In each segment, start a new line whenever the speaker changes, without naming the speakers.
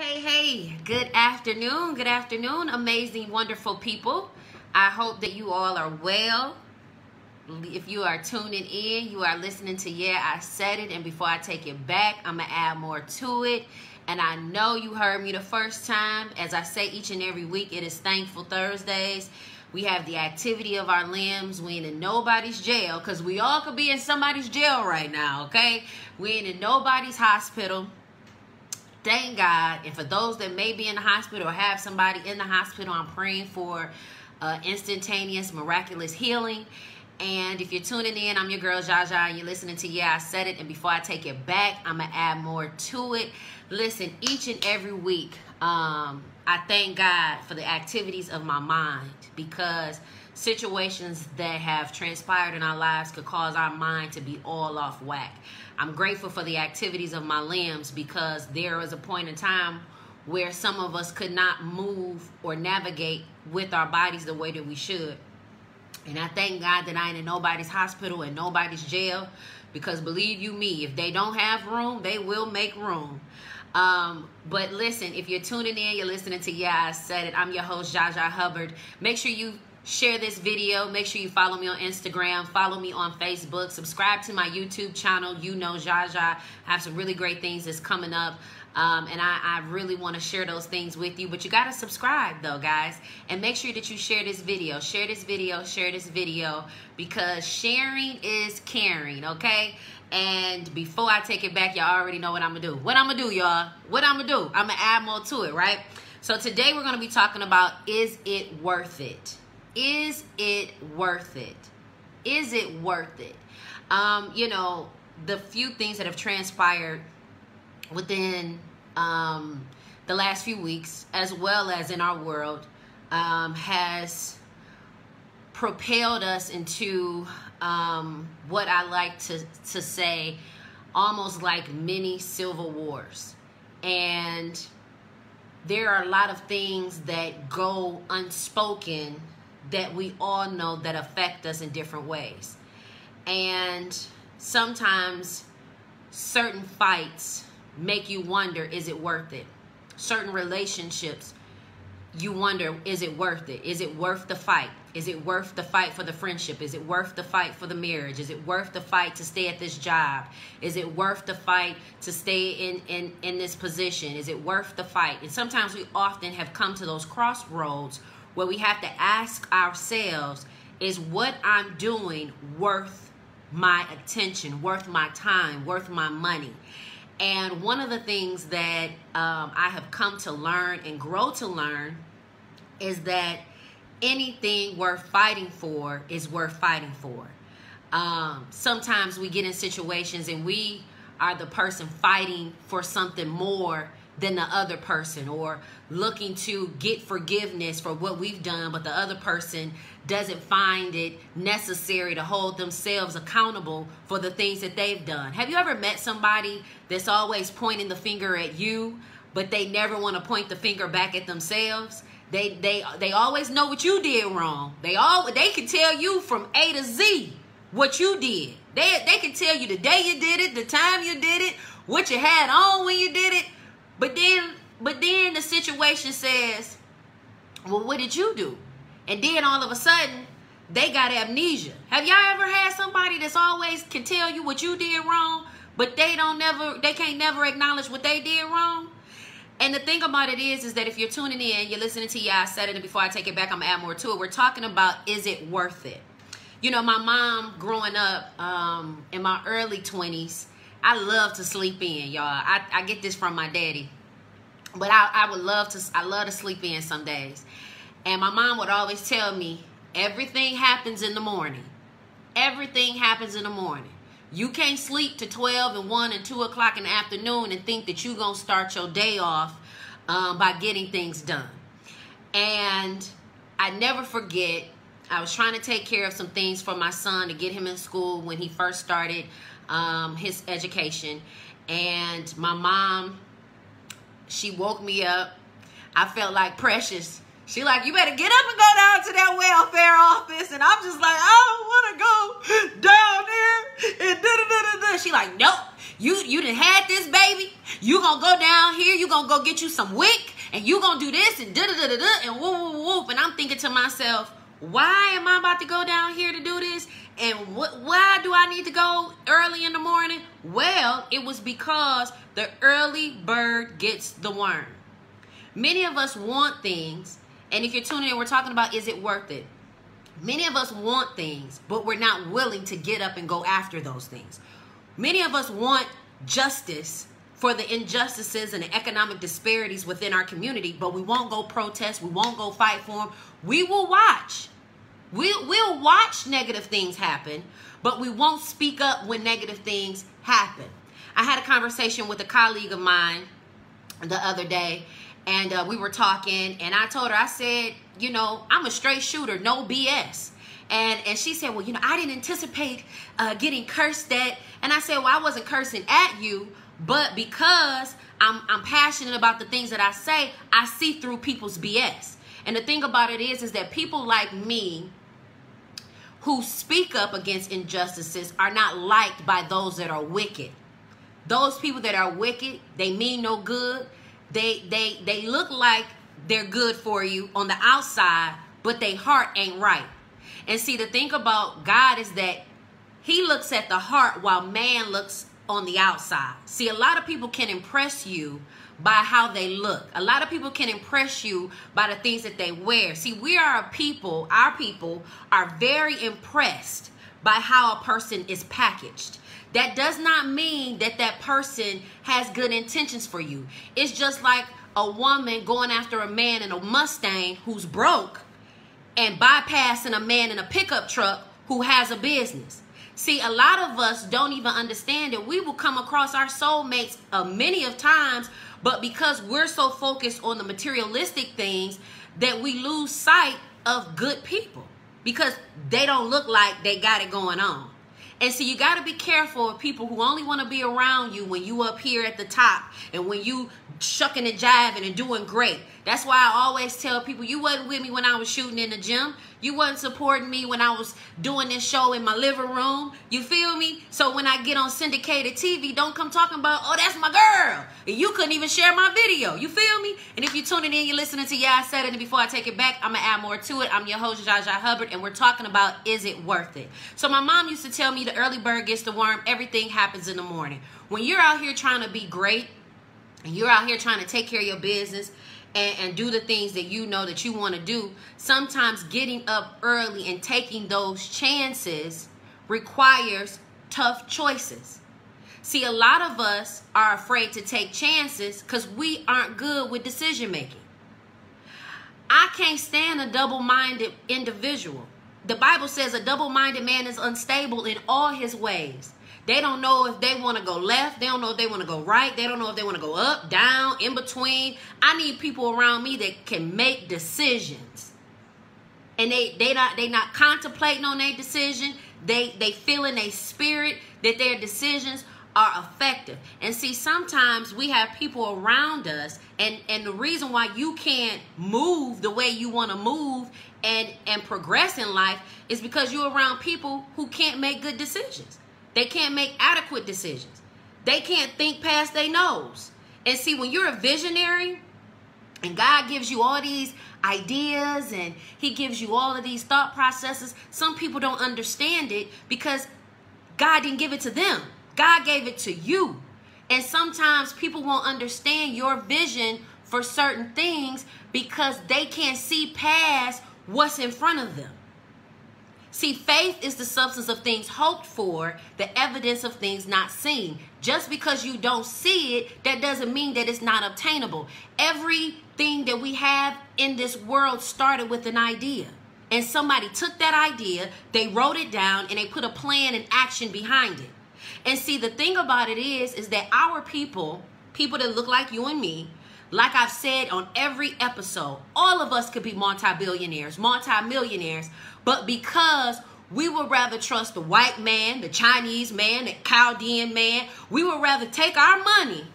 Hey, good afternoon, amazing, wonderful people. I hope that you all are well. If you are tuning in, you are listening to Yeah, I Said It, and before I take it back, I'm going to add more to it. And I know you heard me the first time. As I say each and every week, it is Thankful Thursdays. We have the activity of our limbs. We ain't in nobody's jail, because we all could be in somebody's jail right now, okay? We ain't in nobody's hospital. Thank God. And for those that may be in the hospital or have somebody in the hospital, I'm praying for instantaneous, miraculous healing. And if you're tuning in, I'm your girl, Jaja, and you're listening to Yeah, I Said It. And before I take it back, I'm going to add more to it. Listen, each and every week, I thank God for the activities of my mind, because situations that have transpired in our lives could cause our mind to be all off whack. I'm grateful for the activities of my limbs, because there was a point in time where some of us could not move or navigate with our bodies the way that we should. And I thank God that I ain't in nobody's hospital and nobody's jail, because believe you me, if they don't have room, they will make room. But listen, if you're tuning in, you're listening to Yeah, I Said It. I'm your host, Jaja Hubbard. Make sure you share this video. Make sure you follow me on Instagram. Follow me on Facebook. Subscribe to my YouTube channel. You know Jaja. I have some really great things that's coming up. And I really want to share those things with you. But you got to subscribe, though, guys. And make sure that you share this video. Share this video. Because sharing is caring, okay? And before I take it back, y'all already know what I'm going to do. What I'm going to do, y'all? What I'm going to do? I'm going to add more to it, right? So today we're going to be talking about, is it worth it? Is it worth it? Is it worth it? You know, the few things that have transpired within the last few weeks, as well as in our world, has propelled us into what I like to say, almost like mini civil wars. And there are a lot of things that go unspoken that we all know that affect us in different ways. And sometimes certain fights make you wonder, is it worth it? Certain relationships, you wonder, is it worth it? Is it worth the fight? Is it worth the fight for the friendship? Is it worth the fight for the marriage? Is it worth the fight to stay at this job? Is it worth the fight to stay in this position? Is it worth the fight? And sometimes we often have come to those crossroads where we have to ask ourselves, is what I'm doing worth my attention, worth my time, worth my money? And one of the things that I have come to learn and grow to learn is that anything worth fighting for is worth fighting for. Sometimes we get in situations and we are the person fighting for something more than the other person, or looking to get forgiveness for what we've done, but the other person doesn't find it necessary to hold themselves accountable for the things that they've done. Have you ever met somebody that's always pointing the finger at you, but they never want to point the finger back at themselves? They always know what you did wrong. They can tell you from A to Z what you did. They can tell you the day you did it, the time you did it, what you had on when you did it. But then the situation says, well, what did you do? And then all of a sudden, they got amnesia. Have y'all ever had somebody that's always can tell you what you did wrong, but they can't never acknowledge what they did wrong? And the thing about it is that if you're tuning in, you're listening to Yeah, I Said It, and before I take it back, I'm going to add more to it. We're talking about, is it worth it? You know, my mom growing up in my early 20s, I love to sleep in, y'all. I get this from my daddy. But I love to sleep in some days. And my mom would always tell me, everything happens in the morning. Everything happens in the morning. You can't sleep to 12 and 1 and 2 o'clock in the afternoon and think that you're going to start your day off by getting things done. And I never forget, I was trying to take care of some things for my son to get him in school when he first started his education. And my mom, she woke me up. I felt like Precious. She like, you better get up and go down to that welfare office. And I'm just like, I don't want to go down there. And She like, nope, You done had this baby. You gonna go down here. You gonna go get you some wick. And you gonna do this and da-da-da-da-da and whoop. And I'm thinking to myself, why am I about to go down here to do this? And why do I need to go early in the morning? Well, it was because the early bird gets the worm. Many of us want things, and if you're tuning in, we're talking about, is it worth it? Many of us want things, but we're not willing to get up and go after those things. Many of us want justice for the injustices and the economic disparities within our community, but we won't go protest. We won't go fight for them. We will watch. We'll watch negative things happen, but we won't speak up when negative things happen. I had a conversation with a colleague of mine the other day, and we were talking, and I told her, I said, you know, I'm a straight shooter, no BS. And she said, well, you know, I didn't anticipate getting cursed at. And I said, well, I wasn't cursing at you, but because I'm passionate about the things that I say, I see through people's BS. And the thing about it is that people like me who speak up against injustices are not liked by those that are wicked. Those people that are wicked, they mean no good. They look like they're good for you on the outside, but their heart ain't right. And see, the thing about God is that he looks at the heart while man looks on the outside. See, a lot of people can impress you by how they look. A lot of people can impress you by the things that they wear. See, we are a people, our people are very impressed by how a person is packaged. That does not mean that that person has good intentions for you. It's just like a woman going after a man in a Mustang who's broke and bypassing a man in a pickup truck who has a business. See, a lot of us don't even understand that we will come across our soulmates many of times, but because we're so focused on the materialistic things that we lose sight of good people because they don't look like they got it going on. And so you got to be careful of people who only want to be around you when you up here at the top and when you shucking and jiving and doing great. That's why I always tell people, you wasn't with me when I was shooting in the gym. You wasn't supporting me when I was doing this show in my living room. You feel me? So when I get on syndicated TV, don't come talking about, oh, that's my girl. And you couldn't even share my video. You feel me? And if you're tuning in, you're listening to Yeah, I Said It. And before I take it back, I'm going to add more to it. I'm your host, Jaja Hubbard, and we're talking about, is it worth it? So my mom used to tell me the early bird gets the worm. Everything happens in the morning. When you're out here trying to be great and you're out here trying to take care of your business, and do the things that you know that you want to do, sometimes getting up early and taking those chances requires tough choices. See, a lot of us are afraid to take chances because we aren't good with decision making. I can't stand a double-minded individual. The Bible says a double-minded man is unstable in all his ways. They don't know if they want to go left. They don't know if they want to go right. They don't know if they want to go up, down, in between. I need people around me that can make decisions. And they not contemplating on their decision. They feel in their spirit that their decisions are effective. And see, sometimes we have people around us, and the reason why you can't move the way you want to move and progress in life is because you're around people who can't make good decisions. They can't make adequate decisions. They can't think past their nose. And see, when you're a visionary and God gives you all these ideas and he gives you all of these thought processes, some people don't understand it because God didn't give it to them. God gave it to you. And sometimes people won't understand your vision for certain things because they can't see past what's in front of them. See, faith is the substance of things hoped for, the evidence of things not seen. Just because you don't see it, that doesn't mean that it's not obtainable. Everything that we have in this world started with an idea. And somebody took that idea, they wrote it down, and they put a plan and action behind it. And see, the thing about it is that our people that look like you and me, like I've said on every episode, all of us could be multi-billionaires, multi-millionaires, but because we would rather trust the white man, the Chinese man, the Chaldean man, we would rather take our money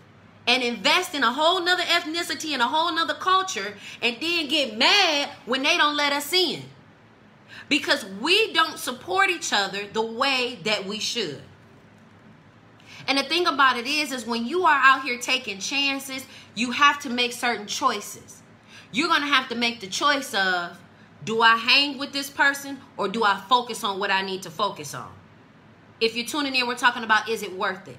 and invest in a whole nother ethnicity and a whole nother culture and then get mad when they don't let us in. Because we don't support each other the way that we should. And the thing about it is when you are out here taking chances, you have to make certain choices. You're going to have to make the choice of, do I hang with this person or do I focus on what I need to focus on? If you're tuning in, we're talking about, is it worth it?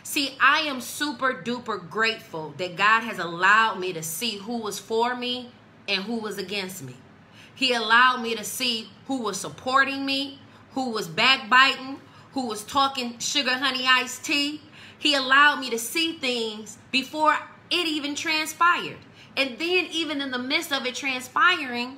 See, I am super duper grateful that God has allowed me to see who was for me and who was against me. He allowed me to see who was supporting me, who was backbiting, who was talking sugar, honey, iced tea. He allowed me to see things before it even transpired. And then even in the midst of it transpiring,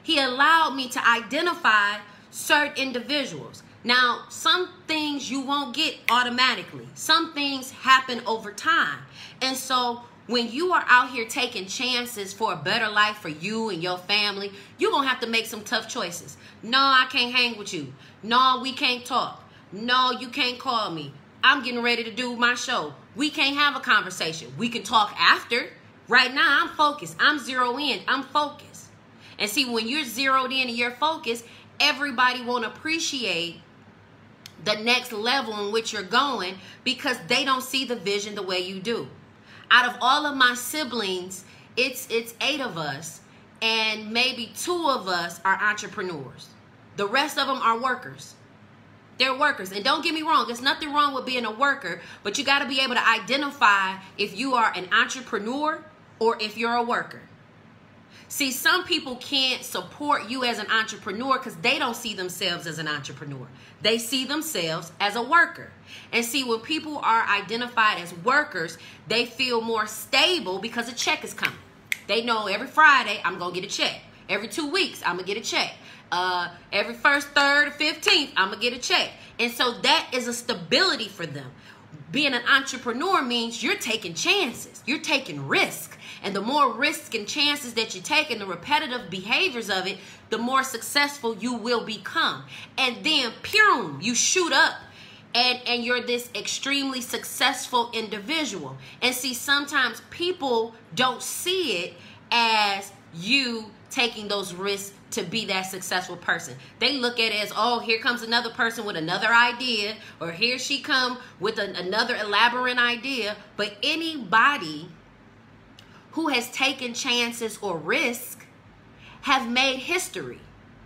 he allowed me to identify certain individuals. Now, some things you won't get automatically. Some things happen over time. And so when you are out here taking chances for a better life for you and your family, you're going to have to make some tough choices. No, I can't hang with you. No, we can't talk. No, you can't call me. I'm getting ready to do my show. We can't have a conversation. We can talk after. Right now, I'm focused. I'm zeroed in. I'm focused. And see, when you're zeroed in and you're focused, everybody won't appreciate the next level in which you're going because they don't see the vision the way you do. Out of all of my siblings, it's 8 of us, and maybe 2 of us are entrepreneurs. The rest of them are workers. They're workers. And don't get me wrong, there's nothing wrong with being a worker, but you got to be able to identify if you are an entrepreneur or if you're a worker. See, some people can't support you as an entrepreneur because they don't see themselves as an entrepreneur. They see themselves as a worker. And see, when people are identified as workers, they feel more stable because a check is coming. They know every Friday, I'm going to get a check. Every 2 weeks, I'm going to get a check. Every 1st, 3rd, 15th, I'm going to get a check. And so that is a stability for them. Being an entrepreneur means you're taking chances. You're taking risks. And the more risks and chances that you take and the repetitive behaviors of it, the more successful you will become. And then, boom, you shoot up and you're this extremely successful individual. And see, sometimes people don't see it as you taking those risks to be that successful person. They look at it as, oh, here comes another person with another idea, or here she come with another elaborate idea. But anybody who has taken chances or risk have made history.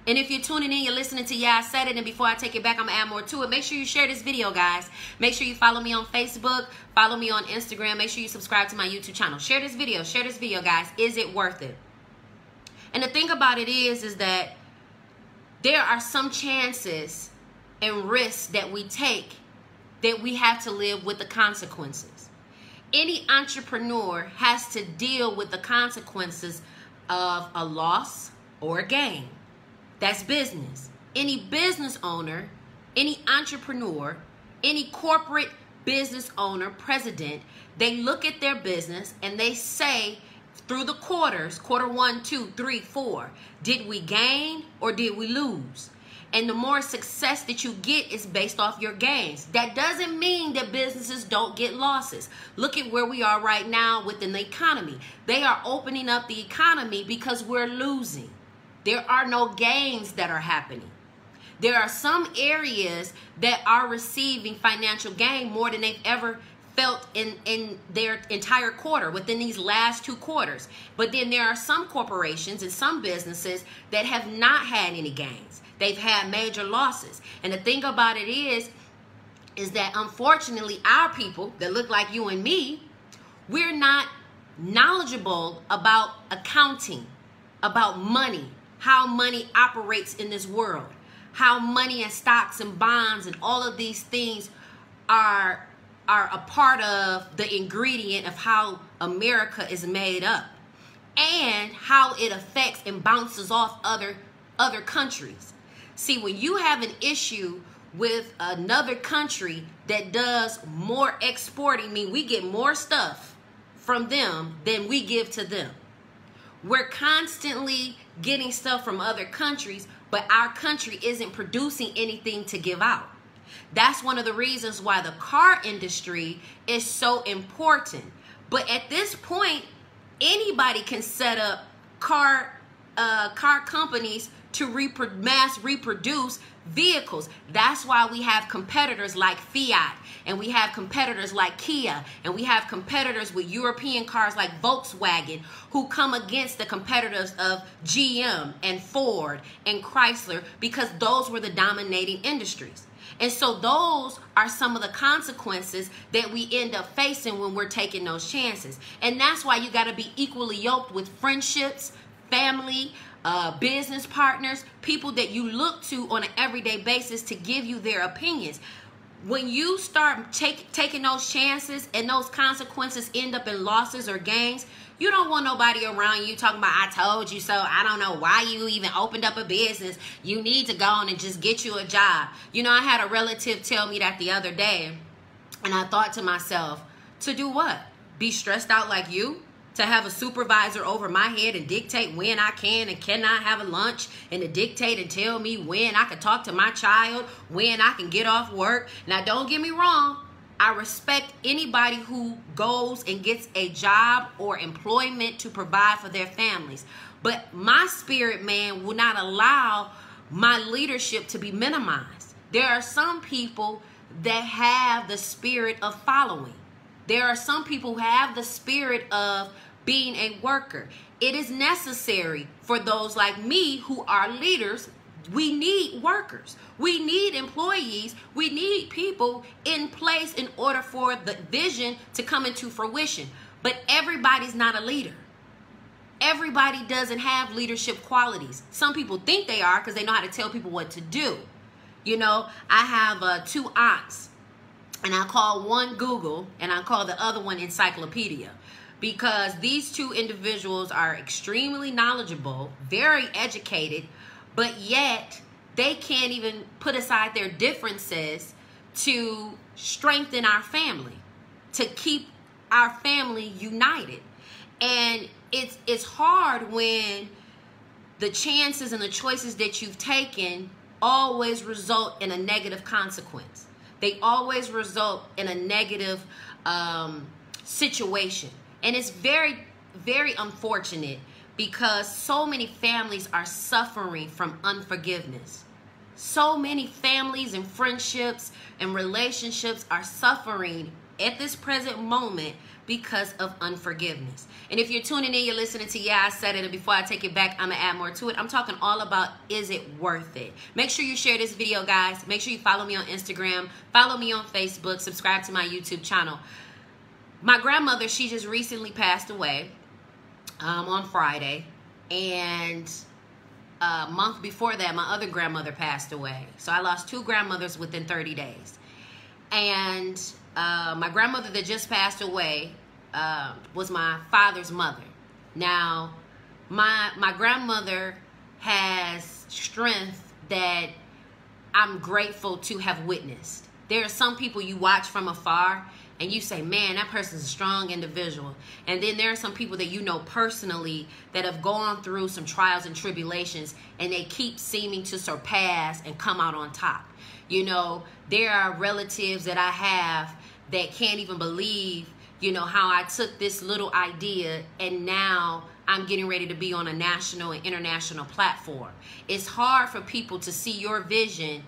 And if you're tuning in, you're listening to Yeah, I Said It, and before I take it back, I'm going to add more to it. Make sure you share this video, guys. Make sure you follow me on Facebook, follow me on Instagram. Make sure you subscribe to my YouTube channel. Share this video, guys. Is it worth it? And the thing about it is that there are some chances and risks that we take that we have to live with the consequences. Any entrepreneur has to deal with the consequences of a loss or a gain. That's business. Any business owner, any entrepreneur, any corporate business owner, president, they look at their business and they say through the quarters, quarter 1, 2, 3, 4, did we gain or did we lose? And the more success that you get is based off your gains. That doesn't mean that businesses don't get losses. Look at where we are right now within the economy. They are opening up the economy because we're losing. There are no gains that are happening. There are some areas that are receiving financial gain more than they've ever felt in their entire quarter, within these last 2 quarters. But then there are some corporations and some businesses that have not had any gains. They've had major losses. And the thing about it is that unfortunately our people that look like you and me, we're not knowledgeable about accounting, about money, how money operates in this world, how money and stocks and bonds and all of these things are a part of the ingredient of how America is made up and how it affects and bounces off other countries. See, when you have an issue with another country that does more exporting, mean we get more stuff from them than we give to them. We're constantly getting stuff from other countries, but our country isn't producing anything to give out. That's one of the reasons why the car industry is so important. But at this point, anybody can set up car companies to mass reproduce vehicles. That's why we have competitors like Fiat, and we have competitors like Kia, and we have competitors with European cars like Volkswagen who come against the competitors of GM and Ford and Chrysler, because those were the dominating industries. And so those are some of the consequences that we end up facing when we're taking those chances. And that's why you got to be equally yoked with friendships, family, business partners, people that you look to on an everyday basis to give you their opinions. When you start taking those chances and those consequences end up in losses or gains, you don't want nobody around you talking about, I told you so, I don't know why you even opened up a business. You need to go on and just get you a job. You know, I had a relative tell me that the other day, and I thought to myself, to do what? Be stressed out like you? To have a supervisor over my head and dictate when I can and cannot have a lunch, and to dictate and tell me when I can talk to my child, when I can get off work. Now, don't get me wrong. I respect anybody who goes and gets a job or employment to provide for their families. But my spirit man will not allow my leadership to be minimized. There are some people that have the spirit of following. There are some people who have the spirit of being a worker. It is necessary for those like me who are leaders. We need workers. We need employees. We need people in place in order for the vision to come into fruition. But everybody's not a leader. Everybody doesn't have leadership qualities. Some people think they are because they know how to tell people what to do. You know, I have 2 aunts, and I call one Google and I call the other one Encyclopedia, because these 2 individuals are extremely knowledgeable, very educated, but yet they can't even put aside their differences to strengthen our family, to keep our family united. And it's hard when the chances and the choices that you've taken always result in a negative consequence. They always result in a negative situation. And it's very, very unfortunate, because so many families are suffering from unforgiveness. So many families and friendships and relationships are suffering at this present moment because of unforgiveness. And if you're tuning in, you're listening to Yeah, I Said It, and before I take it back, I'm going to add more to it. I'm talking all about, is it worth it? Make sure you share this video, guys. Make sure you follow me on Instagram, follow me on Facebook, subscribe to my YouTube channel. My grandmother, she just recently passed away on Friday, and a month before that, my other grandmother passed away. So I lost 2 grandmothers within 30 days. And my grandmother that just passed away was my father's mother. Now, my grandmother has strength that I'm grateful to have witnessed. There are some people you watch from afar and you say, man, that person's a strong individual. And then there are some people that you know personally that have gone through some trials and tribulations, and they keep seeming to surpass and come out on top. You know, there are relatives that I have that can't even believe, you know, how I took this little idea and now I'm getting ready to be on a national and international platform. It's hard for people to see your vision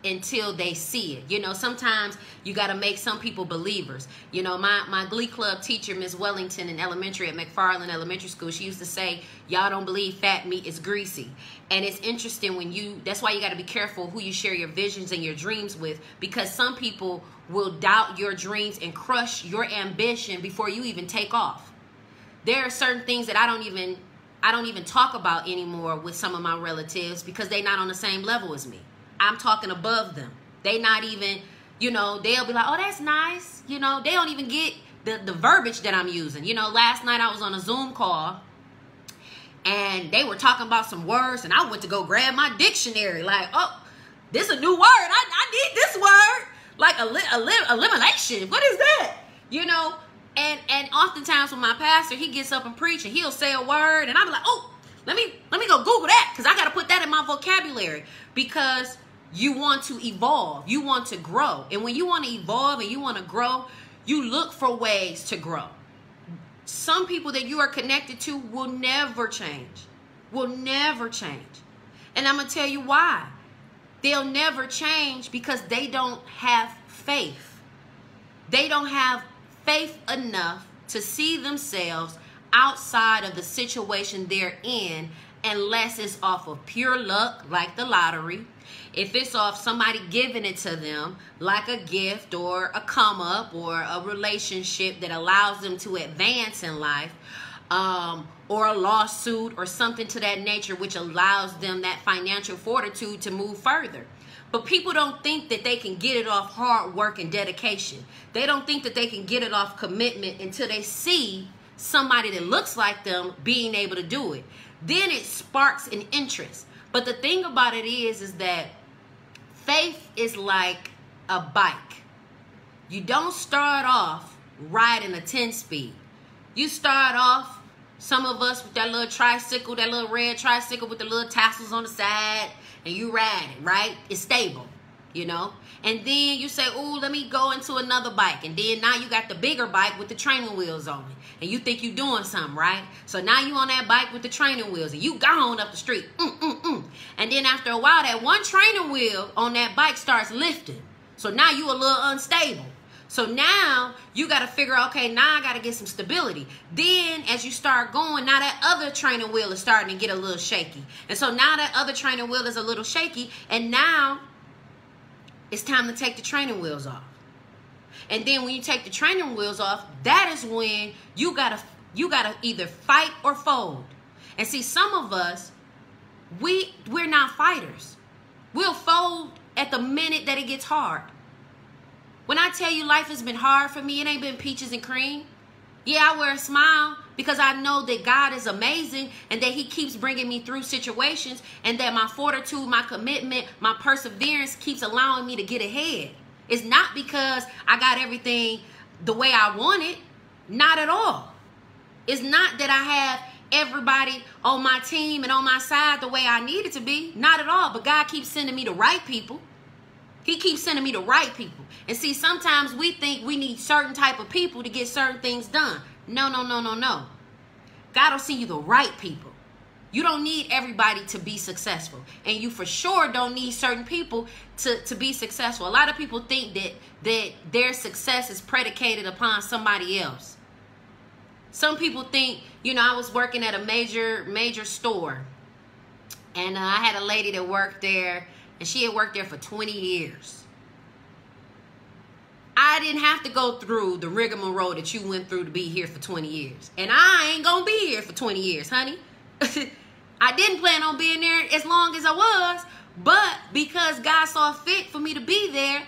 until they see it. You know, sometimes you got to make some people believers. You know, my Glee Club teacher, Miss Wellington, in elementary at McFarland Elementary School, she used to say, y'all don't believe fat meat is greasy. And it's interesting when that's why you got to be careful who you share your visions and your dreams with, because some people will doubt your dreams and crush your ambition before you even take off. There are certain things that I don't even talk about anymore with some of my relatives because they're not on the same level as me. I'm talking above them. They not even, you know, they'll be like, oh, that's nice. You know, they don't even get the verbiage that I'm using. You know, last night I was on a Zoom call and they were talking about some words, and I went to go grab my dictionary. Like, oh, this is a new word. I need this word. Like elimination. What is that? You know, and oftentimes when my pastor, he gets up and preach and he'll say a word and I'm like, oh, let me go Google that, because I got to put that in my vocabulary, because you want to evolve. You want to grow. And when you want to evolve and you want to grow, you look for ways to grow. Some people that you are connected to will never change. Will never change. And I'm going to tell you why. They'll never change because they don't have faith. They don't have faith enough to see themselves outside of the situation they're in, unless it's off of pure luck, like the lottery. If it's off somebody giving it to them, like a gift or a come up or a relationship that allows them to advance in life, or a lawsuit or something to that nature, which allows them that financial fortitude to move further. But people don't think that they can get it off hard work and dedication. They don't think that they can get it off commitment until they see somebody that looks like them being able to do it. Then it sparks an interest. But the thing about it is that faith is like a bike. You don't start off riding a 10-speed. You start off, some of us, with that little tricycle, that little red tricycle with the little tassels on the side, and you ride it, right? It's stable, you know? And then you say, oh, let me go into another bike. And then now you got the bigger bike with the training wheels on it. And you think you're doing something, right? So now you on that bike with the training wheels, and you gone up the street. And then after a while, that one training wheel on that bike starts lifting. So now you a little unstable. So now you got to figure out, okay, now I got to get some stability. Then as you start going, now that other training wheel is starting to get a little shaky. And so now that other training wheel is a little shaky, and now it's time to take the training wheels off. And then when you take the training wheels off, that is when you gotta either fight or fold. And see, some of us, we're not fighters. We'll fold at the minute that it gets hard. When I tell you life has been hard for me, it ain't been peaches and cream. Yeah, I wear a smile because I know that God is amazing and that he keeps bringing me through situations, and that my fortitude, my commitment, my perseverance keeps allowing me to get ahead. It's not because I got everything the way I want it. Not at all. It's not that I have everybody on my team and on my side the way I need it to be. Not at all. But God keeps sending me the right people. He keeps sending me the right people. And see, sometimes we think we need certain type of people to get certain things done. No. God will send you the right people. You don't need everybody to be successful. And you for sure don't need certain people to be successful. A lot of people think that their success is predicated upon somebody else. Some people think, I was working at a major store. And I had a lady that worked there. And she had worked there for 20 years. I didn't have to go through the rigmarole that you went through to be here for 20 years. And I ain't going to be here for 20 years, honey. I didn't plan on being there as long as I was. But because God saw fit for me to be there,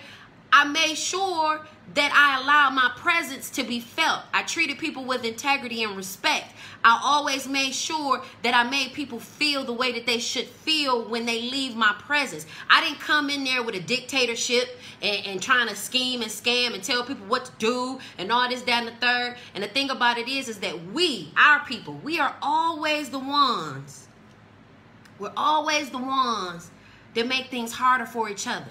I made sure that I allowed my presence to be felt. I treated people with integrity and respect. I always made sure that I made people feel the way that they should feel when they leave my presence. I didn't come in there with a dictatorship and trying to scheme and scam and tell people what to do and all this, that, and the third. And the thing about it is that our people, we are always the ones. We're always the ones that make things harder for each other.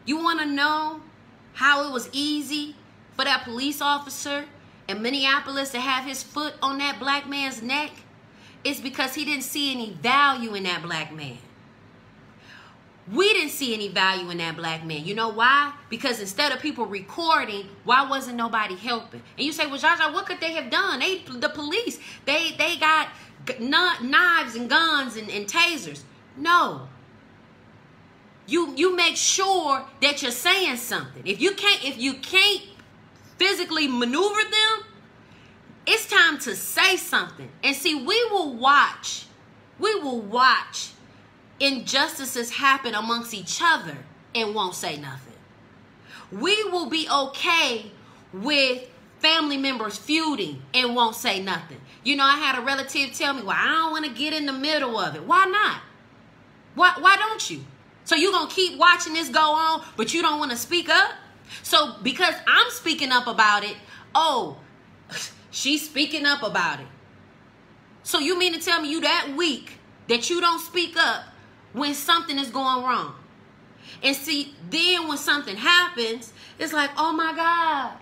You want to know how it was easy for that police officer in Minneapolis to have his foot on that black man's neck? It's because he didn't see any value in that black man. We didn't see any value in that black man. You know why? Because instead of people recording, why wasn't nobody helping? And you say, well, Jaja, what could they have done? The police, they got knives and guns and tasers. No. You make sure that you're saying something. If you can't physically maneuver them, it's time to say something. And see, we will watch injustices happen amongst each other and won't say nothing. We will be okay with family members feuding and won't say nothing. I had a relative tell me, well, I don't want to get in the middle of it. Why not? Why don't you? So you're going to keep watching this go on, but you don't want to speak up? So because I'm speaking up about it, oh, she's speaking up about it. So you mean to tell me you that weak that you don't speak up when something is going wrong? And see, then when something happens, it's like, oh my God,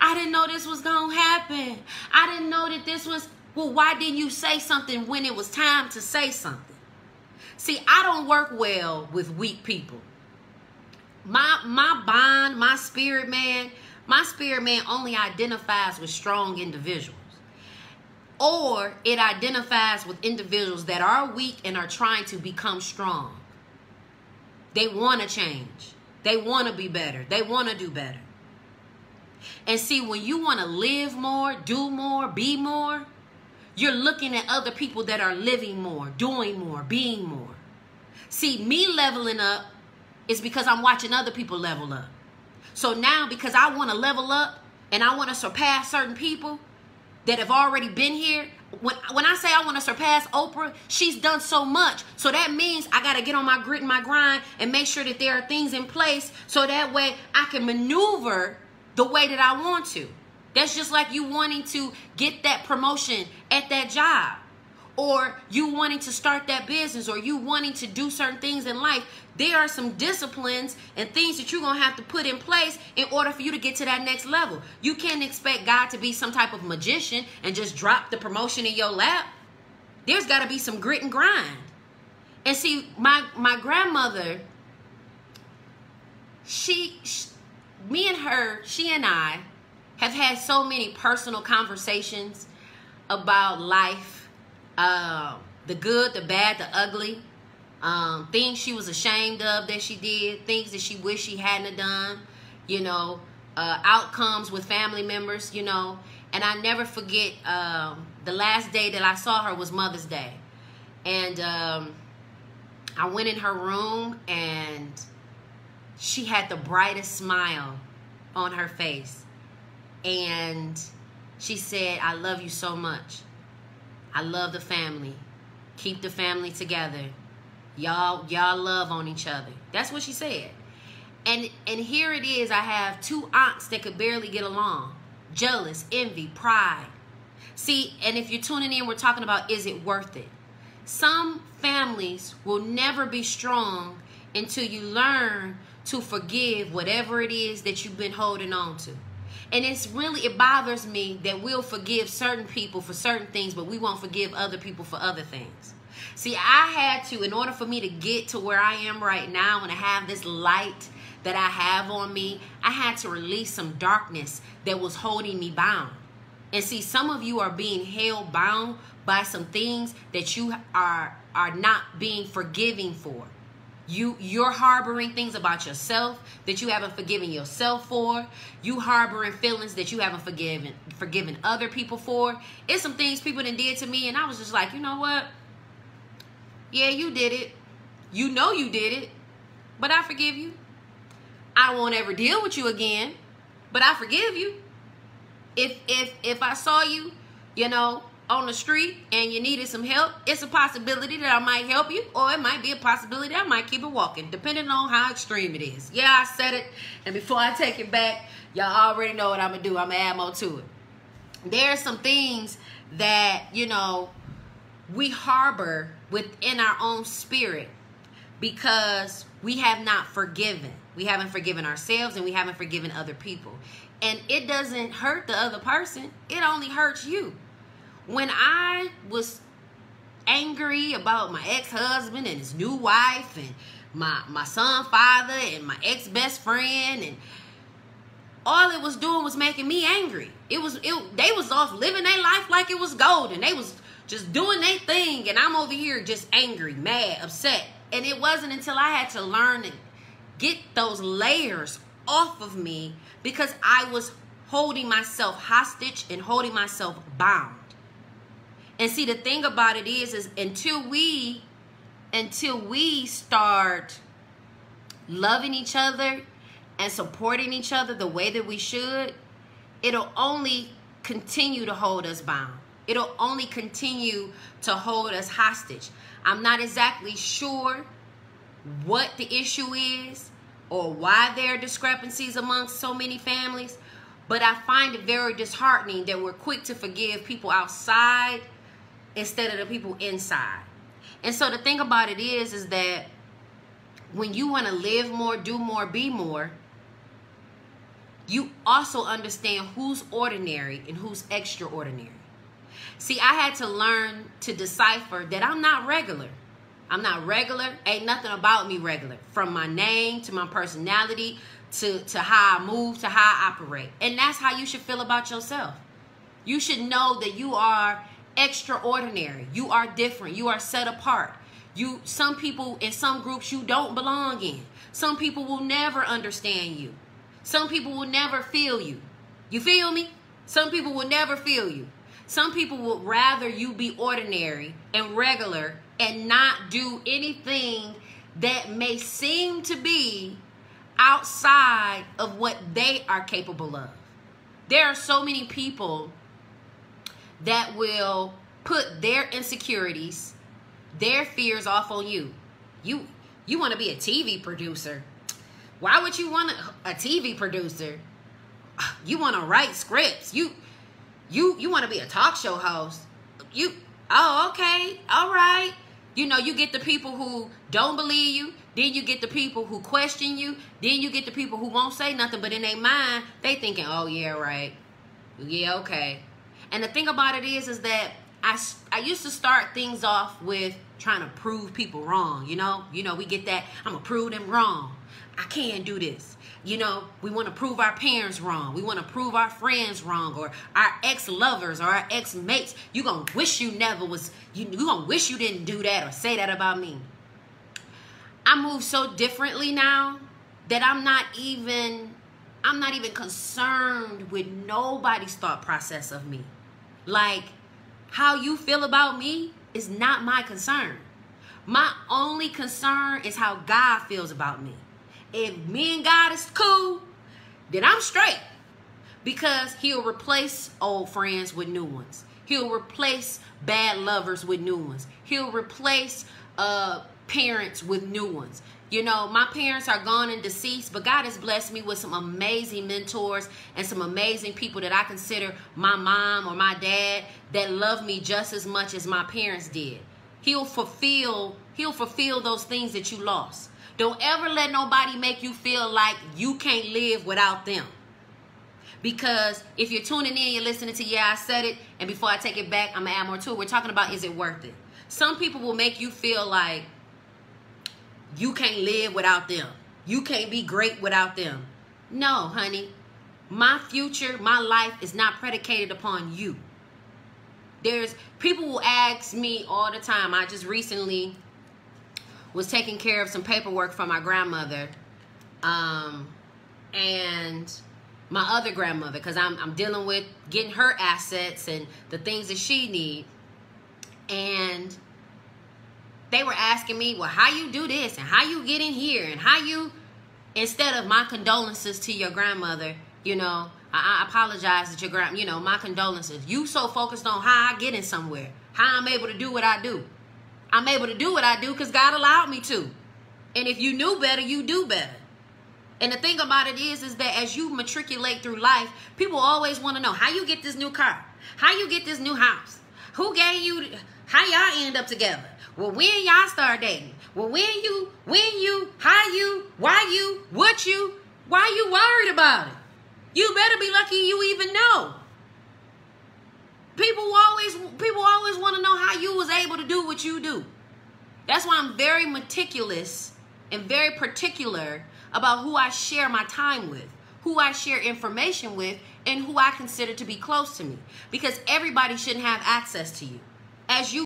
I didn't know this was going to happen. I didn't know that this was, well, why didn't you say something when it was time to say something? See, I don't work well with weak people. My bond, my spirit man only identifies with strong individuals. Or it identifies with individuals that are weak and are trying to become strong. They want to change. They want to be better. They want to do better. And see, when you want to live more, do more, be more, you're looking at other people that are living more, doing more, being more. See, me leveling up is because I'm watching other people level up. So now, because I want to level up and I want to surpass certain people that have already been here. When I say I want to surpass Oprah, she's done so much. So that means I got to get on my grit and my grind and make sure that there are things in place so that way I can maneuver the way that I want to. That's just like you wanting to get that promotion at that job, or you wanting to start that business, or you wanting to do certain things in life. There are some disciplines and things that you're going to have to put in place in order for you to get to that next level. You can't expect God to be some type of magician and just drop the promotion in your lap. There's got to be some grit and grind. And see, my grandmother, she and I have had so many personal conversations about life, the good, the bad, the ugly, things she was ashamed of that she did, things that she wished she hadn't done, outcomes with family members, and I never forget the last day that I saw her was Mother's Day. And I went in her room and she had the brightest smile on her face. And she said, "I love you so much. I love the family. Keep the family together. Y'all love on each other." That's what she said. And here it is. I have two aunts that could barely get along. Jealous, envy, pride. See, and if you're tuning in, we're talking about, is it worth it? Some families will never be strong until you learn to forgive whatever it is that you've been holding on to. And it bothers me that we'll forgive certain people for certain things, but we won't forgive other people for other things. See, I had to, in order for me to get to where I am right now and to have this light that I have on me, I had to release some darkness that was holding me bound. And see, some of you are being held bound by some things that you are not being forgiving for. You're harboring things about yourself that you haven't forgiven yourself for. You harboring feelings that you haven't forgiven other people for. It's some things people done did to me, and I was just like, you know what? Yeah, you did it. You know you did it, but I forgive you. I won't ever deal with you again, but I forgive you. If I saw you, on the street and you needed some help, it's a possibility that I might help you, or it might be a possibility I might keep it walking, depending on how extreme it is. Yeah, I said it, and before I take it back, y'all already know what I'm going to do. I'm going to add more to it. There are some things that, we harbor within our own spirit because we have not forgiven. We haven't forgiven ourselves, and we haven't forgiven other people. And it doesn't hurt the other person. It only hurts you. When I was angry about my ex-husband and his new wife and my son father and my ex-best friend, and all it was doing was making me angry. They was off living their life like it was golden. They was just doing their thing, and I'm over here just angry, mad, upset. And it wasn't until I had to learn to get those layers off of me because I was holding myself hostage and holding myself bound. And see, the thing about it is until we start loving each other and supporting each other the way that we should, it'll only continue to hold us bound. It'll only continue to hold us hostage. I'm not exactly sure what the issue is or why there are discrepancies amongst so many families, but I find it very disheartening that we're quick to forgive people outside instead of the people inside. And so the thing about it is that when you want to live more, do more, be more, you also understand who's ordinary and who's extraordinary. See, I had to learn to decipher that I'm not regular. I'm not regular. Ain't nothing about me regular. From my name to my personality to how I move to how I operate. And that's how you should feel about yourself. You should know that you are extraordinary. You are different. You are set apart. Some people in some groups you don't belong in. Some people will never understand you. Some people will never feel you. You feel me? Some people will never feel you. Some people would rather you be ordinary and regular and not do anything that may seem to be outside of what they are capable of. There are so many people that will put their insecurities, their fears off on you. You want to be a TV producer. Why would you want a TV producer? You want to write scripts. You want to be a talk show host. Oh, okay. All right. You know, you get the people who don't believe you. Then you get the people who question you. Then you get the people who won't say nothing, but in their mind, they thinking, oh, yeah, right. Yeah, okay. And the thing about it is that I used to start things off with trying to prove people wrong. You know, we get that. I'm going to prove them wrong. I can't do this. You know, we want to prove our parents wrong. We want to prove our friends wrong, or our ex-lovers or our ex-mates. You going to wish you never was, you going to wish you didn't do that or say that about me. I move so differently now that I'm not even concerned with nobody's thought process of me. Like, how you feel about me is not my concern. My only concern is how God feels about me. If me and God is cool, then I'm straight. Because he'll replace old friends with new ones. He'll replace bad lovers with new ones. He'll replace parents with new ones. You know, my parents are gone and deceased, but God has blessed me with some amazing mentors and some amazing people that I consider my mom or my dad that love me just as much as my parents did. He'll fulfill those things that you lost. Don't ever let nobody make you feel like you can't live without them. Because if you're tuning in, you're listening to Yeah, I Said It, and before I take it back, I'm going to add more to it. We're talking about, is it worth it? Some people will make you feel like you can't live without them. You can't be great without them. No, honey. My future, my life is not predicated upon you. People will ask me all the time. I just recently was taking care of some paperwork for my grandmother and my other grandmother, because I'm dealing with getting her assets and the things that she needs. And they were asking me, well, how you do this and how you get in here and how you, instead of my condolences to your grandmother, you know, I apologize that your you know, my condolences. You so focused on how I get in somewhere, how I'm able to do what I do. I'm able to do what I do because God allowed me to. And if you knew better, you do better. And the thing about it is that as you matriculate through life, people always want to know how you get this new car, how you get this new house, who gave you, how y'all end up together. Well, when y'all start dating? Well, when you, how you, why you, what you, why you worried about it? You better be lucky you even know. People always want to know how you was able to do what you do. That's why I'm very meticulous and very particular about who I share my time with, who I share information with, and who I consider to be close to me. Because everybody shouldn't have access to you. As you